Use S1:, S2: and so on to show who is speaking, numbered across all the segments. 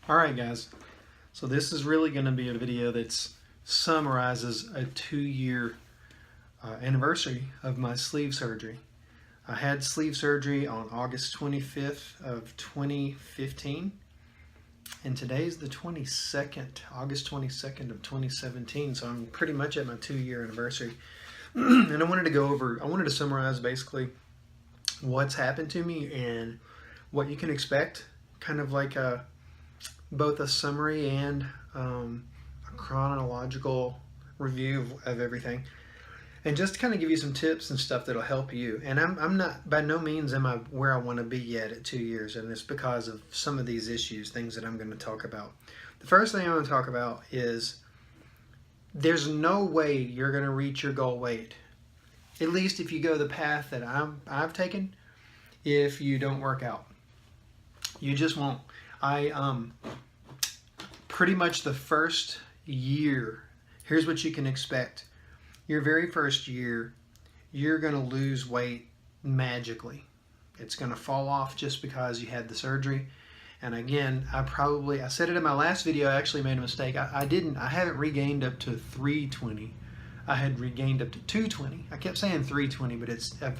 S1: Alright guys, so this is really going to be a video that summarizes a 2-year anniversary of my sleeve surgery. I had sleeve surgery on August 25th of 2015, and today's the 22nd, August 22nd of 2017, so I'm pretty much at my 2-year anniversary. And I wanted to summarize basically what's happened to me and what you can expect, kind of like both a summary and a chronological review of everything, and just to kind of give you some tips and stuff that'll help you. And I'm not, by no means am I where I want to be yet at 2 years, and it's because of some of these issues, things that I'm going to talk about. The first thing I want to talk about is there's no way you're going to reach your goal weight, at least if you go the path that I've taken, if you don't work out. You just won't. Pretty much the first year, here's what you can expect. Your very first year, you're going to lose weight magically. It's going to fall off just because you had the surgery. And again, I said it in my last video. I actually made a mistake. I haven't regained up to 320. I had regained up to 220. I kept saying 320, but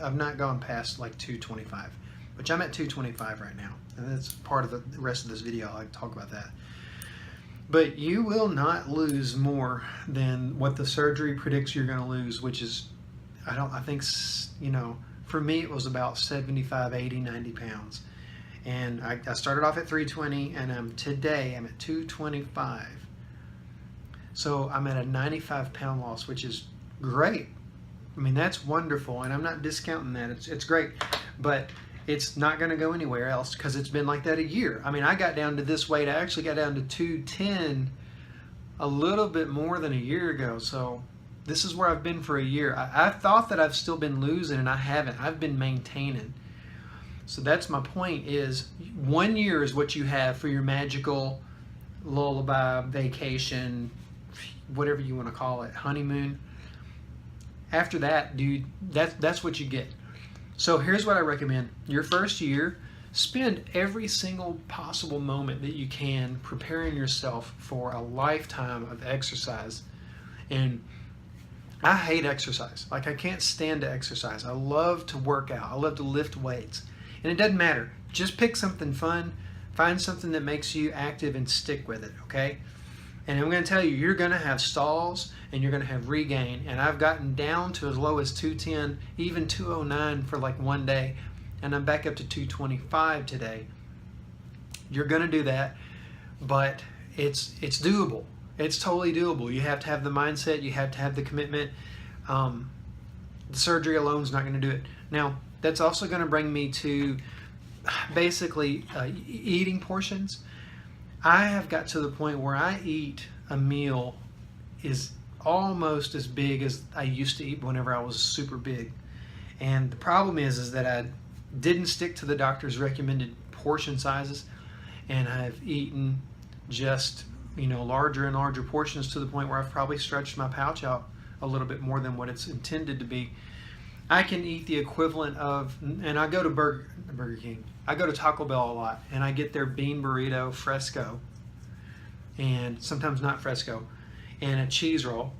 S1: I've not gone past like 225, which I'm at 225 right now. And that's part of the rest of this video. I'll talk about that. But you will not lose more than what the surgery predicts you're going to lose, which is, I think, for me it was about 75, 80, 90 pounds. And I started off at 320, and today I'm at 225. So I'm at a 95 pound loss, which is great. I mean, that's wonderful, and I'm not discounting that. It's great, but it's not going to go anywhere else because it's been like that a year. I mean, I got down to this weight. I actually got down to 210 a little bit more than a year ago. So this is where I've been for a year. I thought that I've still been losing, and I haven't. I've been maintaining. So that's my point, is 1 year is what you have for your magical lullaby, vacation, whatever you want to call it, honeymoon. After that, dude, that's what you get. So here's what I recommend. Your first year, spend every single possible moment that you can preparing yourself for a lifetime of exercise. And I hate exercise. Like, I can't stand to exercise. I love to work out. I love to lift weights. And it doesn't matter. Just pick something fun. Find something that makes you active and stick with it, okay? And I'm going to tell you, you're going to have stalls and you're going to have regain. And I've gotten down to as low as 210, even 209 for like one day. And I'm back up to 225 today. You're going to do that, but it's doable. It's totally doable. You have to have the mindset. You have to have the commitment. The surgery alone is not going to do it. Now, that's also going to bring me to basically eating portions. I have got to the point where I eat a meal is almost as big as I used to eat whenever I was super big. And the problem is that I didn't stick to the doctor's recommended portion sizes, and I've eaten just, larger and larger portions to the point where I've probably stretched my pouch out a little bit more than what it's intended to be. I can eat the equivalent of, and I go to Burger King. I go to Taco Bell a lot, and I get their bean burrito fresco, and sometimes not fresco, and a cheese roll.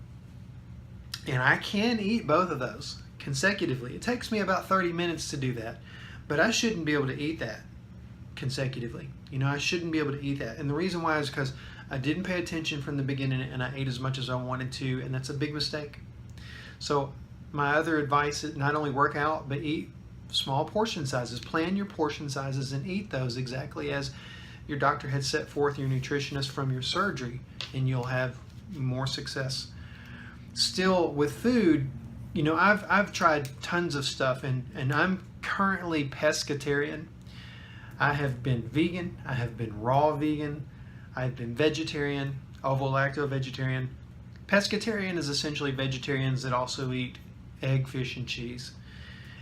S1: And I can eat both of those consecutively. It takes me about 30 minutes to do that, but I shouldn't be able to eat that consecutively. I shouldn't be able to eat that. And the reason why is because I didn't pay attention from the beginning, and I ate as much as I wanted to, and that's a big mistake. So my other advice is not only work out, but eat small portion sizes. Plan your portion sizes and eat those exactly as your doctor had set forth, your nutritionist, from your surgery, and you'll have more success. Still, with food, I've tried tons of stuff, and I'm currently pescatarian. I have been vegan. I have been raw vegan. I've been vegetarian, ovo-lacto vegetarian. Pescatarian is essentially vegetarians that also eat egg, fish, and cheese.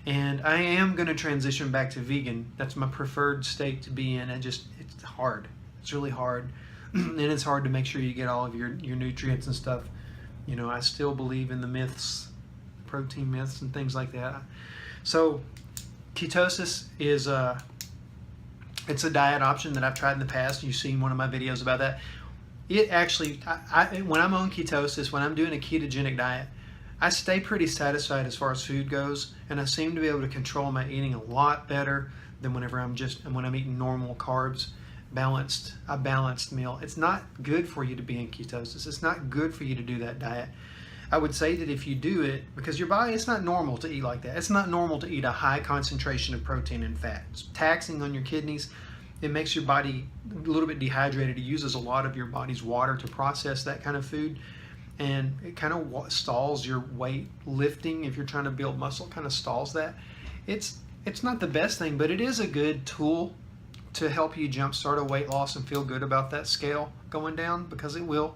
S1: And I am going to transition back to vegan. That's my preferred state to be in. It's hard. It's really hard. And it's hard to make sure you get all of your nutrients and stuff. I still believe in the myths, protein myths and things like that. So ketosis is It's a diet option that I've tried in the past. You've seen one of my videos about that. It actually, when I'm on ketosis, when I'm doing a ketogenic diet, I stay pretty satisfied as far as food goes, and I seem to be able to control my eating a lot better than when I'm eating normal carbs, a balanced meal. It's not good for you to be in ketosis. It's not good for you to do that diet. I would say that if you do it, because your body, it's not normal to eat like that. It's not normal to eat a high concentration of protein and fat. It's taxing on your kidneys. It makes your body a little bit dehydrated. It uses a lot of your body's water to process that kind of food. And it kind of stalls your weight lifting. If you're trying to build muscle, it kind of stalls that. It's not the best thing, but it is a good tool to help you jumpstart a weight loss and feel good about that scale going down, because it will.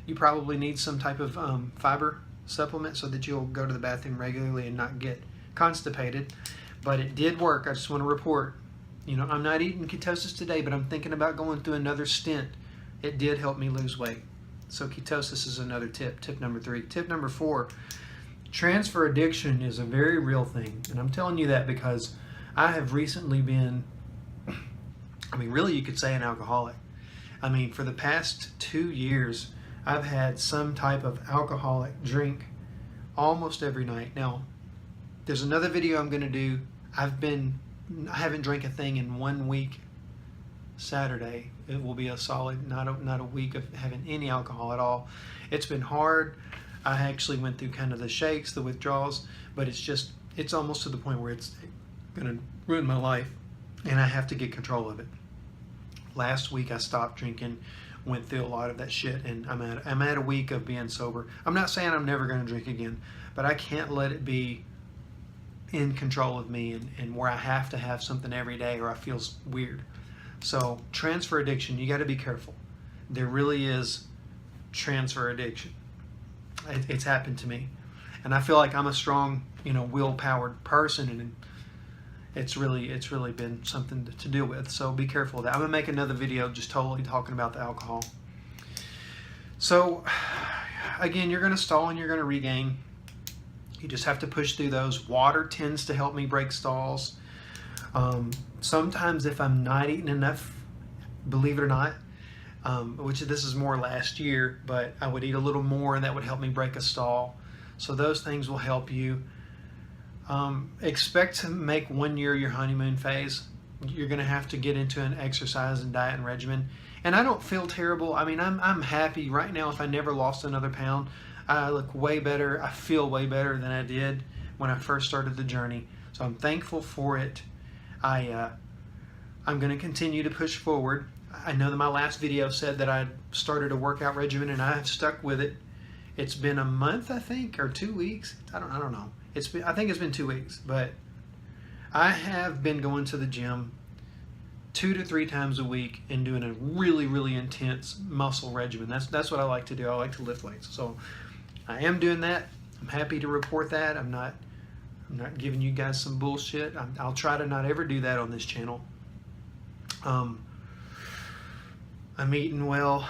S1: You probably need some type of fiber supplement so that you'll go to the bathroom regularly and not get constipated. But it did work. I just want to report. You know, I'm not eating ketosis today, but I'm thinking about going through another stint. It did help me lose weight. So ketosis is another tip. Tip number 3. Tip number 4, transfer addiction is a very real thing. And I'm telling you that because I have recently been, really you could say an alcoholic. For the past 2 years, I've had some type of alcoholic drink almost every night. Now, there's another video I'm going to do. I haven't drank a thing in 1 week. Saturday, it will be a solid, not a week of having any alcohol at all. It's been hard. I actually went through kind of the shakes, the withdrawals, but it's almost to the point where it's going to ruin my life, and I have to get control of it. Last week I stopped drinking, went through a lot of that shit, and I'm at a week of being sober. I'm not saying I'm never going to drink again, but I can't let it be in control of me and where I have to have something every day or I feel weird. So transfer addiction, you got to be careful. There really is transfer addiction. It's happened to me, and I feel like I'm a strong, will-powered person, and it's really been something to deal with. So be careful of that. I'm gonna make another video just totally talking about the alcohol. So again, you're gonna stall and you're gonna regain. You just have to push through those. Water tends to help me break stalls. Sometimes if I'm not eating enough, believe it or not, which this is more last year, but I would eat a little more and that would help me break a stall. So those things will help you. Expect to make 1 year your honeymoon phase. You're going to have to get into an exercise and diet and regimen. And I don't feel terrible. I'm happy right now. If I never lost another pound, I look way better. I feel way better than I did when I first started the journey. So I'm thankful for it. I'm going to continue to push forward. I know that my last video said that I started a workout regimen, and I have stuck with it. It's been a month, I think, or 2 weeks. I don't know. I think it's been 2 weeks, but I have been going to the gym 2 to 3 times a week and doing a really, really intense muscle regimen. That's what I like to do. I like to lift weights. So I am doing that. I'm happy to report that. I'm not giving you guys some bullshit. I'll try to not ever do that on this channel. I'm eating well.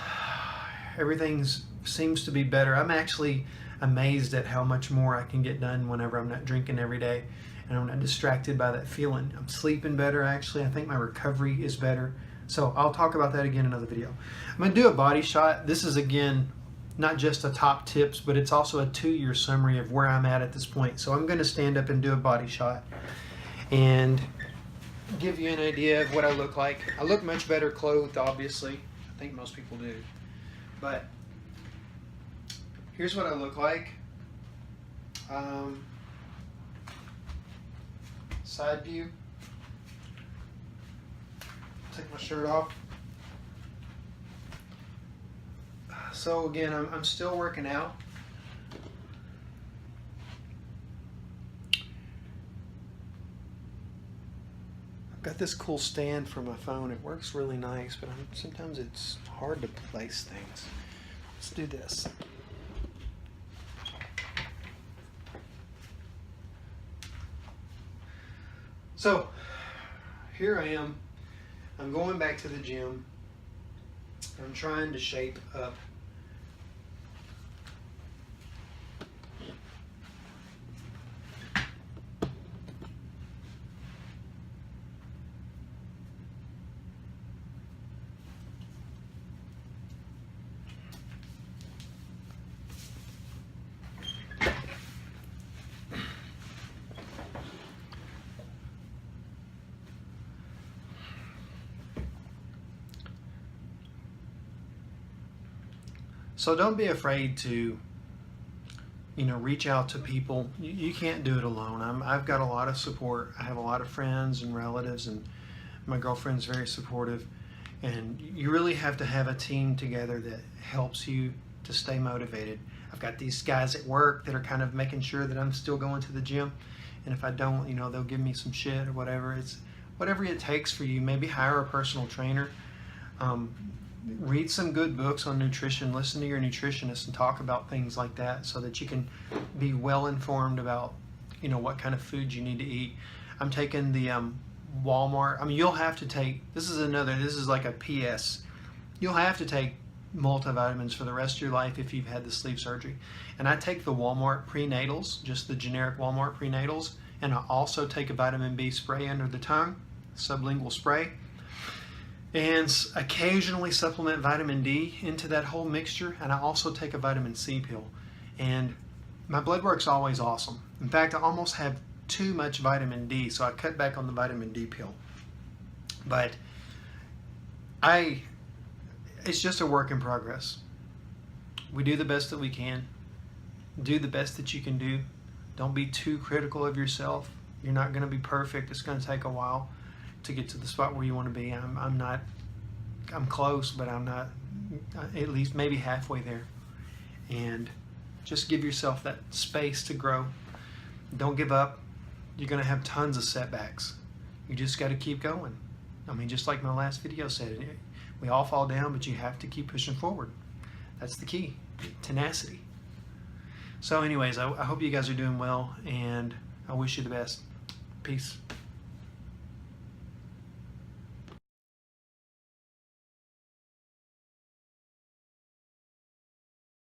S1: Everything seems to be better. I'm actually amazed at how much more I can get done whenever I'm not drinking every day and I'm not distracted by that feeling. I'm sleeping better, actually. I think my recovery is better. So I'll talk about that again in another video. I'm going to do a body shot. This is, again, not just a top tips, but it's also a 2-year summary of where I'm at this point. So I'm going to stand up and do a body shot and give you an idea of what I look like. I look much better clothed, obviously. I think most people do. But here's what I look like. Side view. Take my shirt off. So again, I'm still working out. I've got this cool stand for my phone. It works really nice, but sometimes it's hard to place things. Let's do this. So here I am. I'm going back to the gym. I'm trying to shape up. So don't be afraid to, you know, reach out to people. You can't do it alone. I've got a lot of support. I have a lot of friends and relatives, and my girlfriend's very supportive. And you really have to have a team together that helps you to stay motivated. I've got these guys at work that are kind of making sure that I'm still going to the gym. And if I don't, you know, they'll give me some shit or whatever. It's whatever it takes for you. Maybe hire a personal trainer. Read some good books on nutrition. Listen to your nutritionist and talk about things like that so that you can be well informed about, you know, what kind of foods you need to eat. I'm taking the Walmart. I mean, you'll have to take, this is like a PS. You'll have to take multivitamins for the rest of your life if you've had the sleeve surgery. And I take the Walmart prenatals, just the generic Walmart prenatals, and I also take a vitamin B spray under the tongue, sublingual spray, and occasionally supplement vitamin D into that whole mixture. And I also take a vitamin C pill. And my blood work's always awesome. In fact, I almost have too much vitamin D, so I cut back on the vitamin D pill. But it's just a work in progress. We do the best that we can. Do the best that you can do. Don't be too critical of yourself. You're not going to be perfect. It's going to take a while to get to the spot where you want to be. I'm close, but I'm not at least maybe halfway there. And just give yourself that space to grow. Don't give up. You're going to have tons of setbacks. You just got to keep going. I mean, just like my last video said, we all fall down, but you have to keep pushing forward. That's the key, tenacity. So anyways, I hope you guys are doing well, and I wish you the best. Peace.